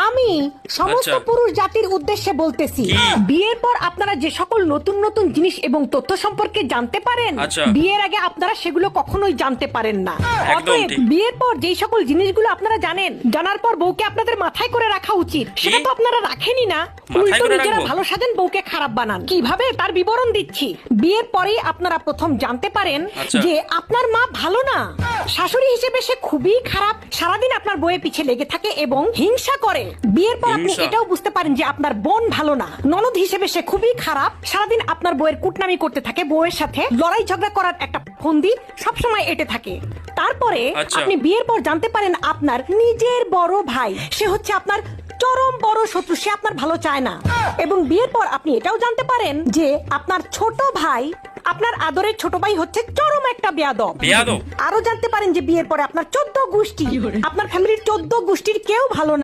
আমি সমস্ত পুরুষ জাতির উদ্দেশ্যে বলতেছি, বিয়ের পর আপনারা যে সকল নতুন নতুন জিনিস এবং তথ্য সম্পর্কে জানতে পারেন, বিয়ের আগে আপনারা সেগুলো কখনোই জানতে পারেন না। অতএব বিয়ের পর যেই সকল জিনিসগুলো আপনারা জানেন, জানার পর বউকে আপনাদের মাথায় করে রাখা উচিত, সেটা তো আপনারা রাখেনই না। উল্টো নিজেরা ভালো সাজেন, বউকে খারাপ বানান। কিভাবে তার বিবরণ দিচ্ছি। বিয়ের পরেই আপনারা প্রথম জানতে পারেন যে আপনার মা ভালো না, শাশুড়ি হিসেবে সে খুবই খারাপ, সারাদিন আপনার বউয়ের পিছে লেগে থাকে এবং হিংসা করে। বিয়ের পর আপনি এটাও বুঝতে পারেন যে আপনার বোন ভালো না, ননদ হিসেবে সে খুবই খারাপ, সারাদিন আপনার বউয়ের কুটনামি করতে থাকে, বউয়ের সাথে লড়াই ঝগড়া করার একটা ফন্দি সবসময় এঁটে থাকে। তারপরে আপনি বিয়ের পর জানতে পারেন আপনার নিজের বড় ভাই, সে হচ্ছে আপনার চরম বড় শত্রু, সে আপনার ভালো চায় না। এবং বিয়ের পর আপনি এটাও জানতে পারেন যে আপনার ছোট ভাই, আপনার আদরের ছোট ভাই হচ্ছে চরম একটা বেয়াদব। আরো জানতে পারেন যে বিয়ের পরে আপনার 14 গোষ্ঠী, আপনার ফ্যামিলির 14 গোষ্ঠীর কেউ ভালো না।